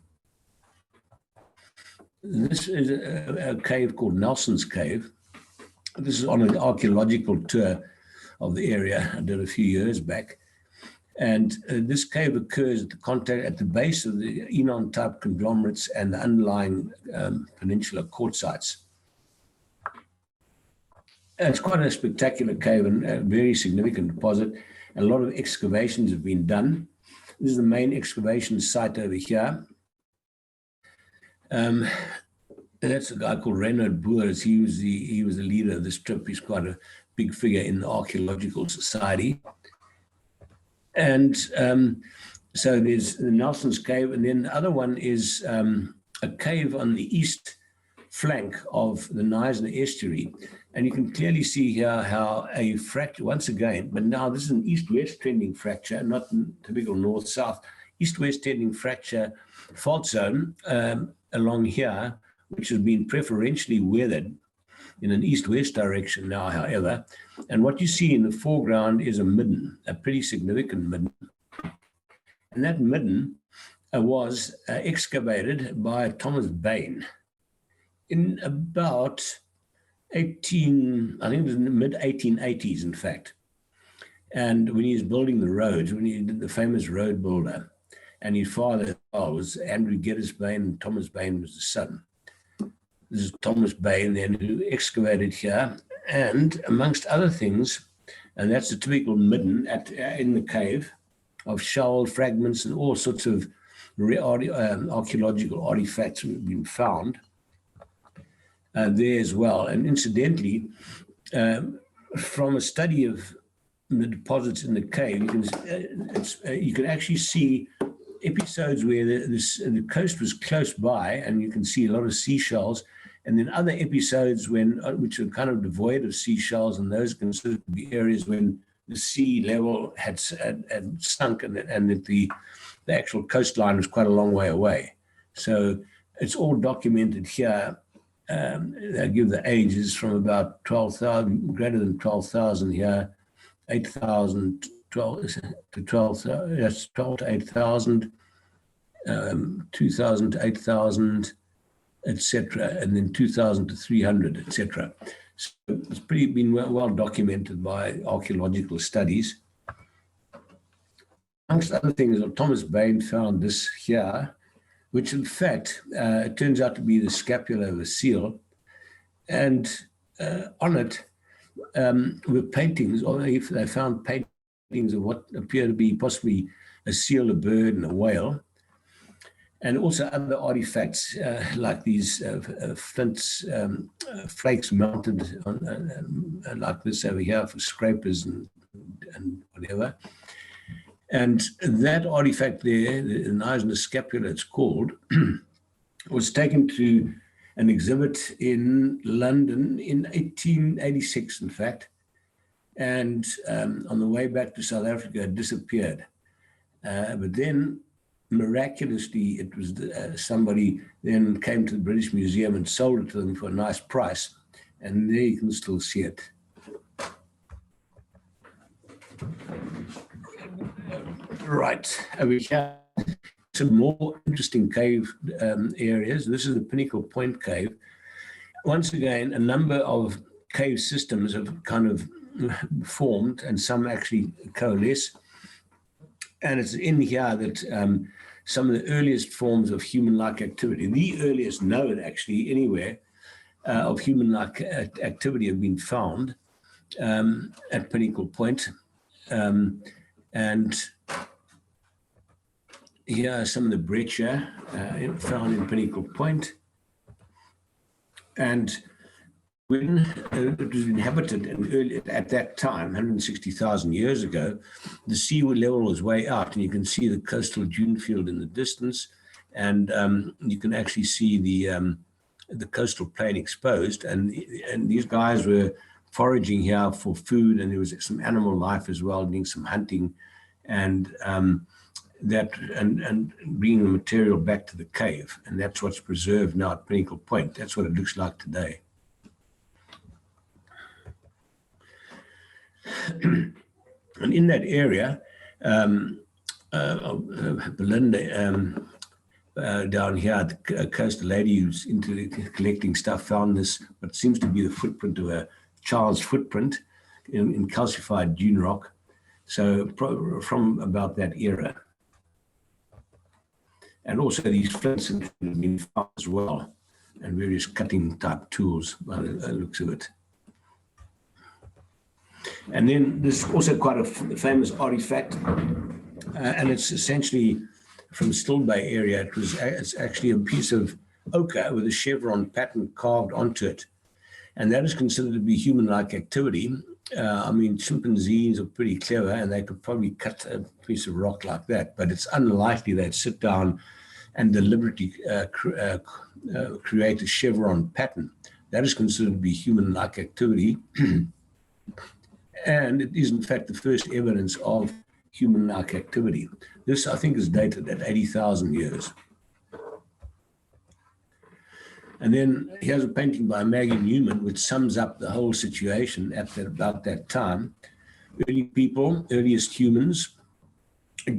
B: This is a cave called Nelson's Cave. This is on an archaeological tour of the area I did a few years back. And this cave occurs at the base of the Enon-type conglomerates and the underlying peninsular quartzites. It's quite a spectacular cave and a very significant deposit. A lot of excavations have been done. This is the main excavation site over here. And that's a guy called Reinhard Boers. He was the leader of this trip. He's quite a big figure in the Archaeological Society. And so there's the Nelson's Cave, and then the other one is a cave on the east flank of the Neisner estuary. And you can clearly see here how a fracture, once again, but now this is an east-west trending fracture, not typical north-south, east-west trending fracture fault zone along here, which has been preferentially weathered in an east-west direction now, however. And what you see in the foreground is a midden, a pretty significant midden. And that midden was excavated by Thomas Bain in about I think it was in the mid-1880s, in fact. And when he was building the roads, when he did the famous road builder, and his father was Andrew Geddes Bain, and Thomas Bain was the son. This is Thomas Bain then, who excavated here, and amongst other things, and that's the typical midden in the cave of shell fragments and all sorts of archaeological artifacts have been found there as well. And incidentally, from a study of the deposits in the cave, you can actually see episodes where the coast was close by, and you can see a lot of seashells, and then other episodes which are kind of devoid of seashells, and those considered to be areas when the sea level had sunk, and that the actual coastline was quite a long way away. So it's all documented here. I give the ages from about 12,000, greater than 12,000 here, 8,000, 12 to 12,000, that's 12 to 8,000, 2,000 to 8,000, etc., and then 2,000 to 300, etc. So it's been well documented by archaeological studies. Amongst other things, Thomas Bain found this here, which in fact, it turns out to be the scapula of a seal. And on it were paintings, or they found paintings of what appear to be possibly a seal, a bird, and a whale. And also other artifacts like these flints, flakes mounted on, like this over here for scrapers and whatever. And that artifact there, the Neisner scapula it's called, was taken to an exhibit in London in 1886, in fact. And on the way back to South Africa, it disappeared. But then, miraculously, it was somebody then came to the British Museum and sold it to them for a nice price. And there you can still see it. Right, over here, some more interesting cave areas. This is the Pinnacle Point Cave. Once again, a number of cave systems have kind of formed, and some actually coalesce. And it's in here that some of the earliest forms of human-like activity, the earliest known actually anywhere of human-like activity have been found at Pinnacle Point. And here are some of the breccia found in Pinnacle Point. And when it was inhabited at that time, 160,000 years ago, the sea level was way out, and you can see the coastal dune field in the distance, and you can actually see the coastal plain exposed. And these guys were foraging here for food, and there was some animal life as well, doing some hunting, and bringing the material back to the cave. And that's what's preserved now at Pinnacle Point. That's what it looks like today. And in that area, Belinda down here at the coast, a lady who's into collecting stuff found this, what seems to be the footprint of a child's footprint in calcified dune rock. So from about that era. And also these flints have been found as well, and various cutting type tools by the looks of it. And then there's also quite a famous artifact, and it's essentially from Still Bay area. It's actually a piece of ochre with a chevron pattern carved onto it. And that is considered to be human-like activity. I mean, chimpanzees are pretty clever, and they could probably cut a piece of rock like that, but it's unlikely they'd sit down and deliberately create a chevron pattern. That is considered to be human-like activity. And it is, in fact, the first evidence of human-like activity. This, I think, is dated at 80,000 years. And then here's a painting by Maggie Newman, which sums up the whole situation at about that time. Early people, earliest humans,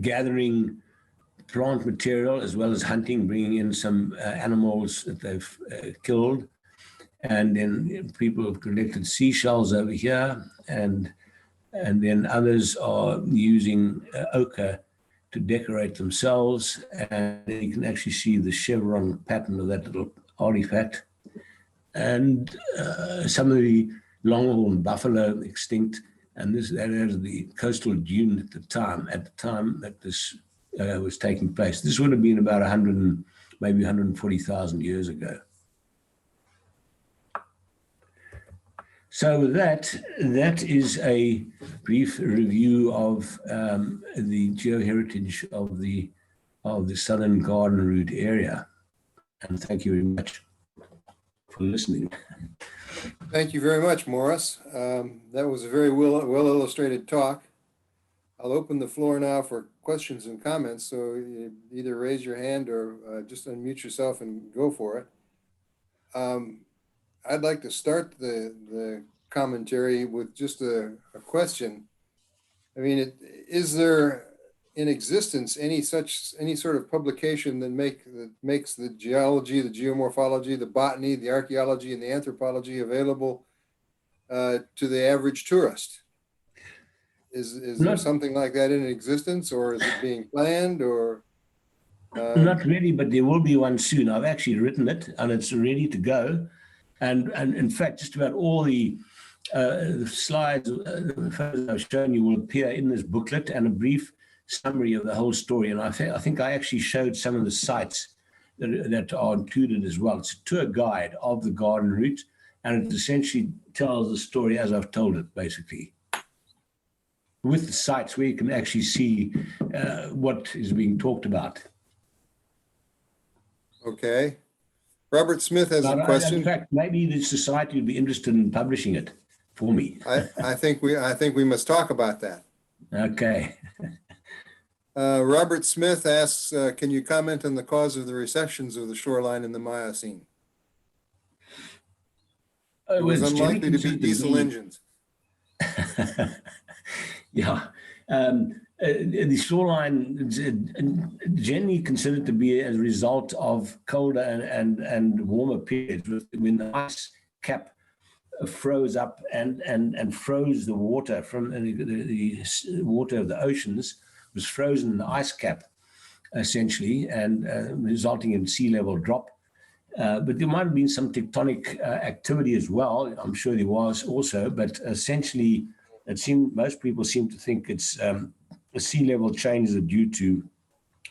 B: gathering plant material as well as hunting, bringing in some animals that they've killed. And then people have collected seashells over here, and then others are using ochre to decorate themselves. And you can actually see the chevron pattern of that little artifact. And some of the longhorn buffalo extinct, and that is the coastal dune at the time that this was taking place. This would have been about 100, maybe 140,000 years ago. So that is a brief review of the geoheritage of the Southern Garden Route area. And thank you very much for listening.
A: Thank you very much, Morris. That was a very well illustrated talk. I'll open the floor now for questions and comments. So you either raise your hand or just unmute yourself and go for it. I'd like to start the commentary with just a question. I mean, is there in existence any sort of publication that makes the geology, the geomorphology, the botany, the archaeology, and the anthropology available to the average tourist? Is there something like that in existence, or is it being planned, or?
B: Not really, but there will be one soon. I've actually written it, and it's ready to go. And in fact, just about all the slides, the photos I've shown you will appear in this booklet, and a brief summary of the whole story. And I think I actually showed some of the sites that are included as well. It's a tour guide of the garden route, and it essentially tells the story as I've told it, basically, with the sites where you can actually see what is being talked about.
A: Okay. Robert Smith has a question.
B: In fact, maybe the society would be interested in publishing it for me.
A: I think we must talk about that.
B: Okay.
A: Robert Smith asks, can you comment on the cause of the recessions of the shoreline in the Miocene? It was unlikely to be diesel engines.
B: Yeah. The shoreline generally considered to be as a result of colder and warmer periods, when the ice cap froze up and froze the water from the water of the oceans was frozen in the ice cap, essentially, and resulting in sea level drop. But there might have been some tectonic activity as well. I'm sure there was also, but essentially, most people seem to think it's the sea level changes are due to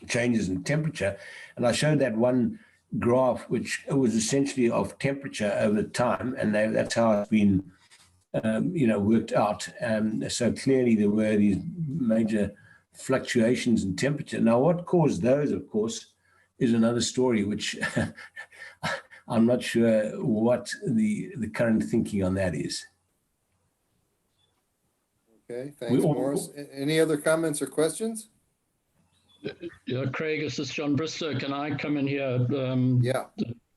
B: changes in temperature. And I showed that one graph, which was essentially of temperature over time, and that's how it's been, worked out. So clearly there were these major fluctuations in temperature. Now, what caused those, of course, is another story, which I'm not sure what the current thinking on that is.
A: Okay, thanks, Morris. Any other comments or questions?
C: Yeah, Craig, this is John Bristow. Can I come in here?
A: Yeah.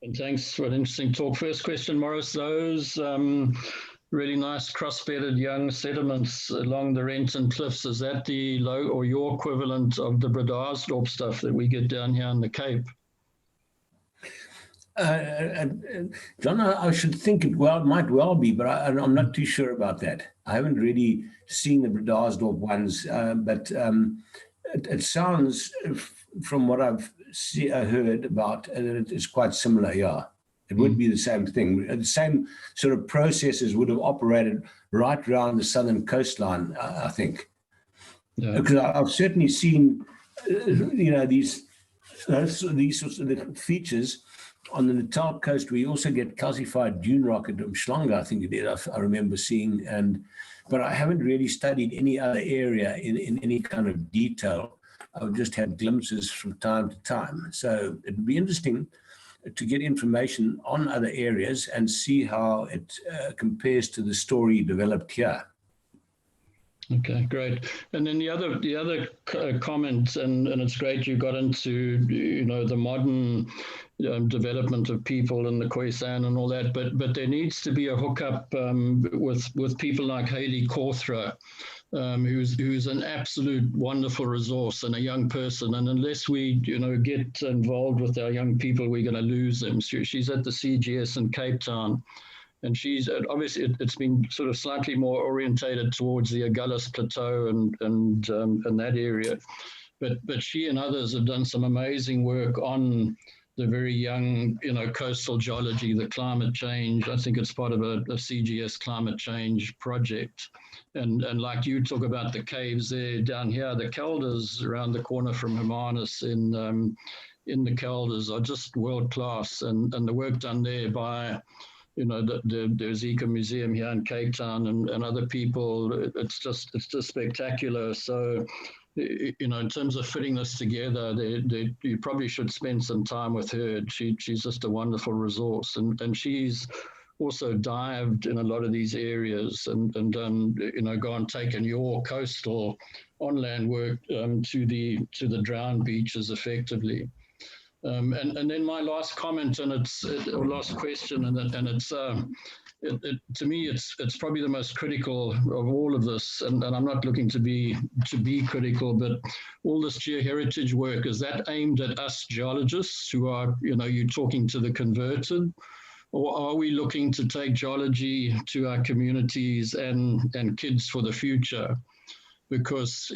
C: And thanks for an interesting talk. First question, Morris, those really nice cross-bedded young sediments along the Renton Cliffs. Is that the low or your equivalent of the Bredasdorp stuff that we get down here in the Cape?
B: John, I should think it might well be, but I'm not too sure about that. I haven't really seen the Bredasdorp ones, but it sounds, from what I've heard about, it is quite similar, yeah. It would be the same thing. The same sort of processes would have operated right around the southern coastline, I think. Yeah. Because I've certainly seen, these sorts of features on the Natal coast. We also get calcified dune rock at Umhlanga, I think it is, I remember seeing. But I haven't really studied any other area in any kind of detail. I've just had glimpses from time to time. So it'd be interesting to get information on other areas and see how it compares to the story developed here.
C: Okay, great. And then the other comment, and it's great you got into the modern development of people and the Khoisan and all that, but there needs to be a hookup with people like Haley Cawthra, who's an absolute wonderful resource and a young person. And unless we get involved with our young people, we're going to lose them. She's at the CGS in Cape Town. And she's obviously, it's been sort of slightly more orientated towards the Agulhas Plateau and that area. But she and others have done some amazing work on the very young, coastal geology, the climate change. I think it's part of a CGS climate change project. And like you talk about the caves there down here, the Kelders around the corner from Hermanus in the Kelders are just world class. And the work done there by the Zika Museum here in Cape Town and other people, it's just spectacular. So, in terms of fitting this together, you probably should spend some time with her. She's just a wonderful resource, and she's also dived in a lot of these areas and gone taken your coastal on land work to the drowned beaches effectively. And then my last comment, or last question, and it's to me, it's probably the most critical of all of this. And I'm not looking to be critical, but all this geoheritage work, is that aimed at us geologists who are, you're talking to the converted, or are we looking to take geology to our communities and kids for the future? Because,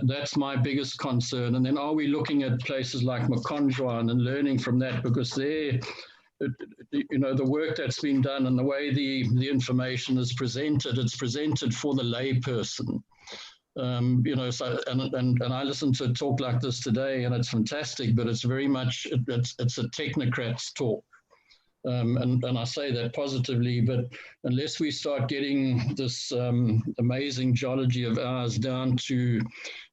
C: that's my biggest concern. And then are we looking at places like Makonjwan and learning from that? Because there, the work that's been done and the way the information is presented, it's presented for the layperson. So, and I listened to a talk like this today, and it's fantastic, but it's very much, it's a technocrat's talk. And I say that positively, but unless we start getting this amazing geology of ours down to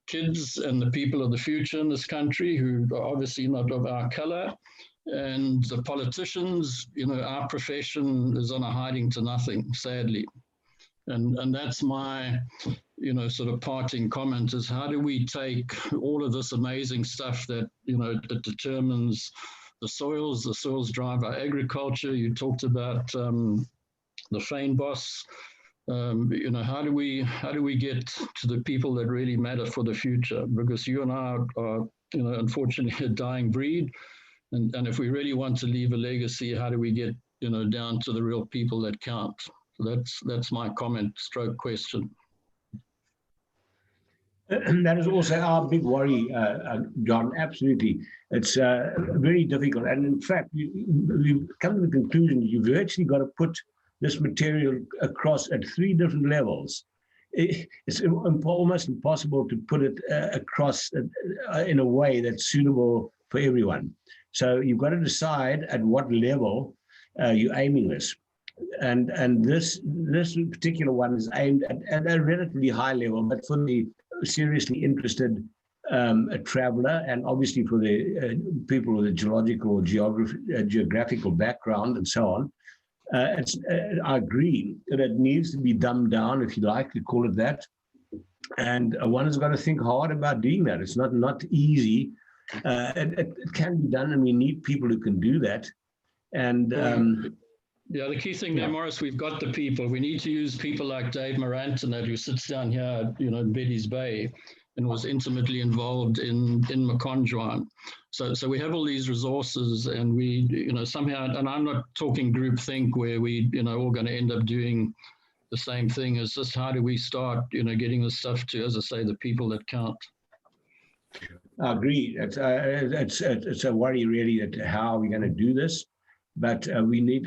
C: kids and the people of the future in this country, who are obviously not of our color, and the politicians, our profession is on a hiding to nothing, sadly. And that's my, sort of parting comment, is how do we take all of this amazing stuff that, that determines the soils drive our agriculture. You talked about the fynbos. How do we get to the people that really matter for the future? Because you and I are unfortunately a dying breed, and if we really want to leave a legacy, how do we get down to the real people that count? So that's my comment / question.
B: That is also our big worry, John, absolutely. It's very difficult. And in fact, we've come to the conclusion that you've actually got to put this material across at 3 different levels. It's almost impossible to put it across in a way that's suitable for everyone. So you've got to decide at what level you're aiming this. And this particular one is aimed at a relatively high level, but for the seriously interested a traveler, and obviously for the people with a geological, geographical background and so on. I agree that it needs to be dumbed down, if you like to call it that. And one has got to think hard about doing that. It's not easy. It can be done, and we need people who can do that. And
C: Yeah, the key thing there, Morris, we've got the people. We need to use people like Dave Morant and that, who sits down here, in Betty's Bay and was intimately involved in Maconjuan. So we have all these resources, and we, somehow, and I'm not talking group think where we, all going to end up doing the same thing. It's just how do we start, getting this stuff to, as I say, the people that count.
B: I agree. It's a worry really that how are we going to do this, but I need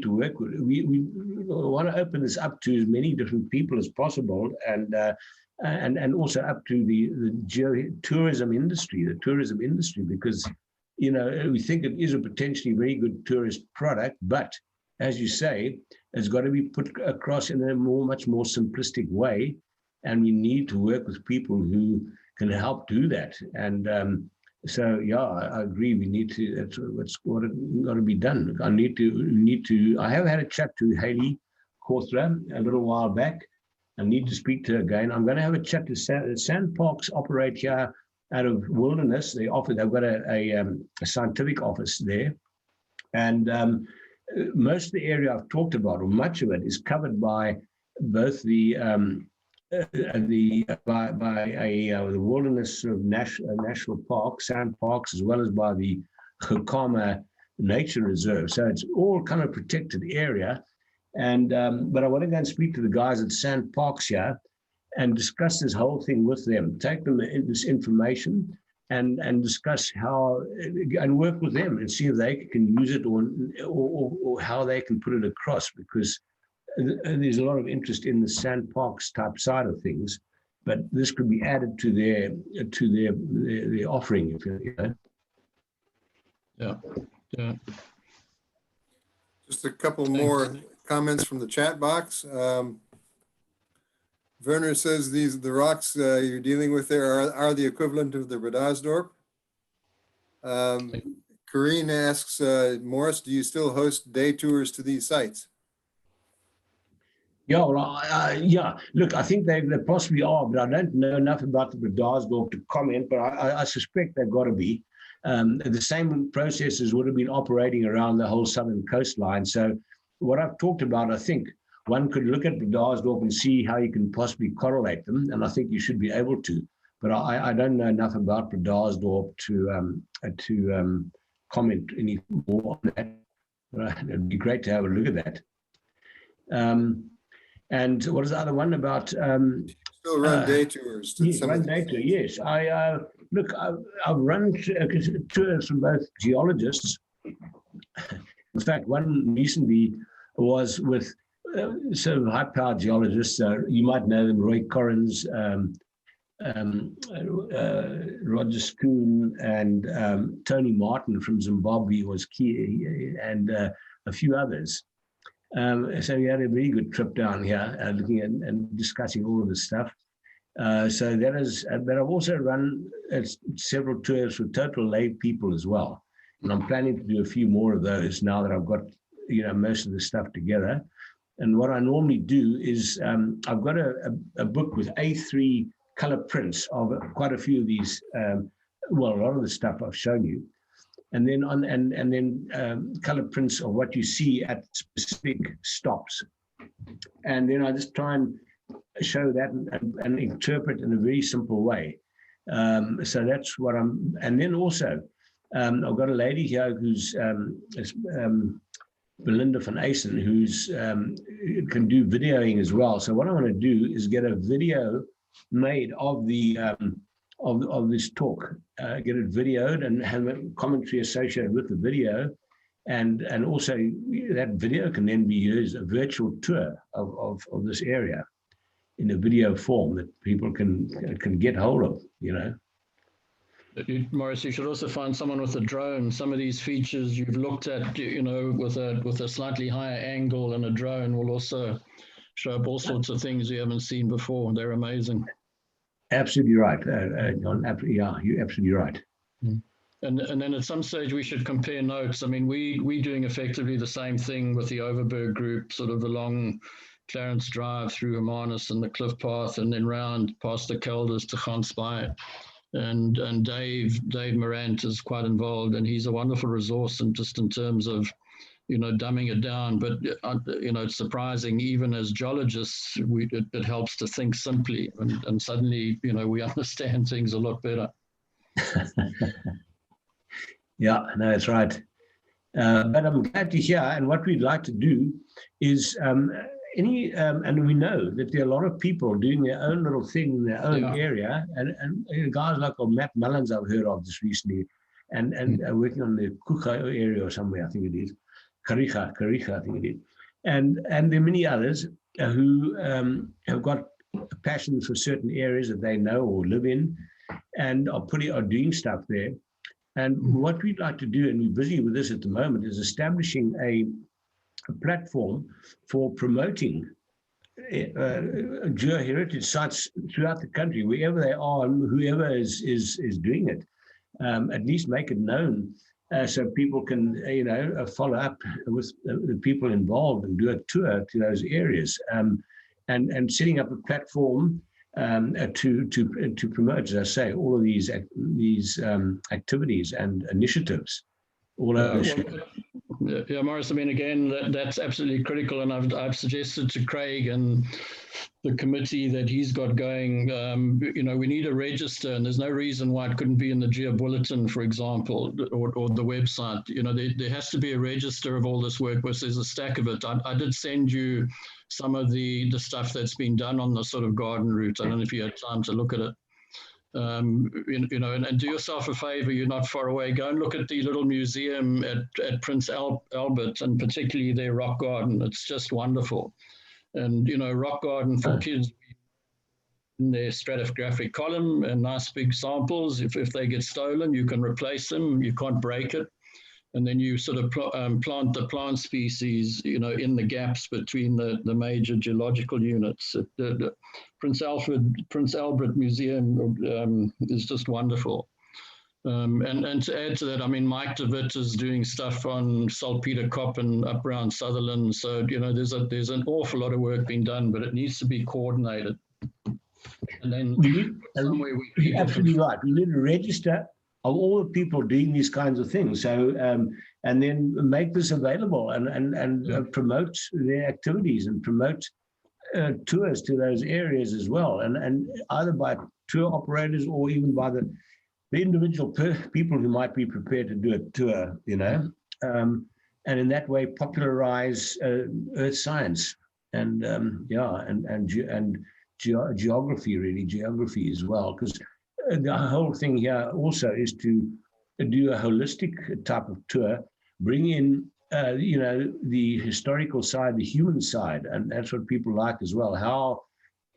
B: to work with. We want to open this up to as many different people as possible, and also up to the tourism industry, because we think it is a potentially very good tourist product, but as you say, it's got to be put across in a much more simplistic way, and we need to work with people who can help do that. And so, yeah, I agree. We need to. That's what's got to be done. I have had a chat to Haley Cawthra a little while back. I need to speak to her again. I'm going to have a chat to Sandparks operate here out of Wilderness. They've got a scientific office there, and most of the area I've talked about, or much of it, is covered by both the Wilderness of National Park, Sandparks, as well as by the Gokama Nature Reserve. So it's all kind of protected area. And but I want to go and speak to the guys at Sandparks here and discuss this whole thing with them. Take them this information and discuss how, and work with them and see if they can use it or how they can put it across, because there's a lot of interest in the Sandparks type side of things, but this could be added to their offering, if you know.
C: Yeah.
A: Just a couple more comments from the chat box. Werner says the rocks you're dealing with there are the equivalent of the Bredasdorp. Corrine asks, Morris, do you still host day tours to these sites?
B: Yeah, well, yeah. Look, I think they possibly are, but I don't know enough about the Bredasdorp to comment, but I suspect they've got to be. The same processes would have been operating around the whole southern coastline. So what I've talked about, I think one could look at Bredasdorp and see how you can possibly correlate them, and I think you should be able to. But I don't know enough about Bredasdorp to comment any more on that. But it'd be great to have a look at that. And what is the other one about?
A: Still run day tours.
B: Yes, run day tour. Yes, I've run tours from both geologists. In fact, one recently was with sort of high-powered geologists. You might know them: Roy Corrins, Roger Schoon, and Tony Martin from Zimbabwe was key, and a few others. So we had a very good trip down here, looking at and discussing all of this stuff. So that is, but I've also run several tours for total lay people as well, and I'm planning to do a few more of those now that I've got most of the stuff together. And what I normally do is I've got a book with A3 color prints of quite a few of these. Well, a lot of the stuff I've shown you. And then color prints of what you see at specific stops, and then I just try and show that and interpret in a very simple way. So that's what I'm. And then also, I've got a lady here who's Belinda van Eysen, who's can do videoing as well. So what I want to do is get a video made of the of this talk, get it videoed and have a commentary associated with the video, and also that video can then be used a virtual tour of this area in a video form that people can get hold of.
C: Morris, you should also find someone with a drone. Some of these features you've looked at, with a slightly higher angle, and a drone will also show up all sorts of things you haven't seen before. They're amazing.
B: Absolutely right, John. Yeah, you're absolutely right.
C: And then at some stage we should compare notes. I mean, we're doing effectively the same thing with the Overberg group, sort of along Clarence Drive through Hermanus and the Cliff Path, and then round past the Kelders to Gansbaai. And Dave Morant is quite involved, and he's a wonderful resource, and just in terms of dumbing it down. But, it's surprising, even as geologists, it helps to think simply, and suddenly, we understand things a lot better.
B: Yeah, no, that's right. But I'm glad to hear. And what we'd like to do is and we know that there are a lot of people doing their own little thing in their own area, and guys like Matt Mullins I've heard of just recently, and working on the Kuka area or somewhere, I think it is, Karicha, I think it is, and there are many others who have got a passion for certain areas that they know or live in, and are doing stuff there. And what we'd like to do, and we're busy with this at the moment, is establishing a platform for promoting geoheritage sites throughout the country, wherever they are and whoever is doing it. At least make it known so people can, follow up with the people involved and do a tour to those areas, and setting up a platform to promote, as I say, all of these activities and initiatives all over.
C: Yeah, Morris, I mean, again, that's absolutely critical. And I've suggested to Craig and the committee that he's got going, we need a register, and there's no reason why it couldn't be in the Geo Bulletin, for example, or the website. There has to be a register of all this work, because there's a stack of it. I did send you some of the stuff that's been done on the sort of garden route. I don't know if you had time to look at it. And do yourself a favor, you're not far away, go and look at the little museum at Prince Albert, and particularly their rock garden. It's just wonderful. And, rock garden for kids in their stratigraphic column, and nice big samples. If they get stolen, you can replace them, you can't break it. And then you sort of plant the plant species, in the gaps between the major geological units. The Prince Albert Museum is just wonderful. And to add to that, I mean, Mike DeWitt is doing stuff on Saltpeter Kop and up around Sutherland. So, there's an awful lot of work being done, but it needs to be coordinated. And then somewhere
B: you're absolutely right. We need to register of all the people doing these kinds of things. So, and then make this available and promote their activities and promote tours to those areas as well. And either by tour operators or even by the individual people who might be prepared to do a tour, and in that way popularize earth science and geography as well, because the whole thing here also is to do a holistic type of tour, bring in, the historical side, the human side, and that's what people like as well, how,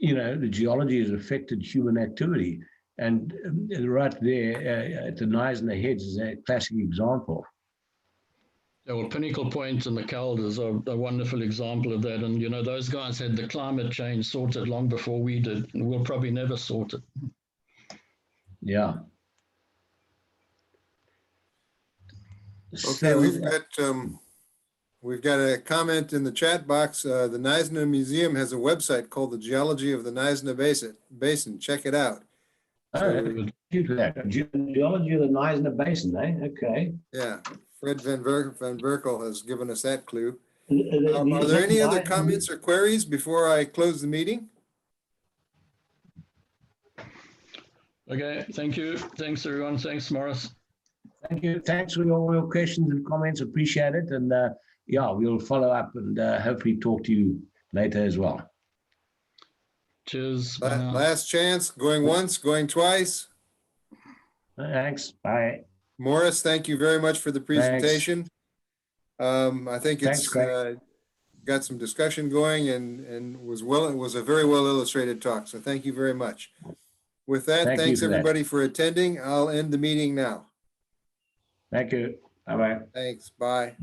B: the geology has affected human activity. And right there at the Knysna Heads is a classic example.
C: Yeah, well, Pinnacle Point and the Calders are a wonderful example of that. And, those guys had the climate change sorted long before we did, and we'll probably never sort it.
B: Yeah.
A: Okay, we've got a comment in the chat box. The Knysna Museum has a website called the Geology of the Knysna Basin. Check it out.
B: Geology of the Knysna Basin, eh? Okay.
A: Yeah, Fred Van Berkel has given us that clue. Are there any other comments or queries before I close the meeting?
C: Okay, thank you. Thanks, everyone. Thanks, Morris.
B: Thank you. Thanks for all your questions and comments. Appreciate it. And we'll follow up and hopefully talk to you later as well.
C: Cheers.
A: Last chance, going once, going twice.
B: Thanks. Bye.
A: Morris, thank you very much for the presentation. I think it's got some discussion going and it was a very well illustrated talk. So thank you very much. With that, thanks everybody for attending. I'll end the meeting now.
B: Thank you. Bye-bye.
A: Thanks. Bye.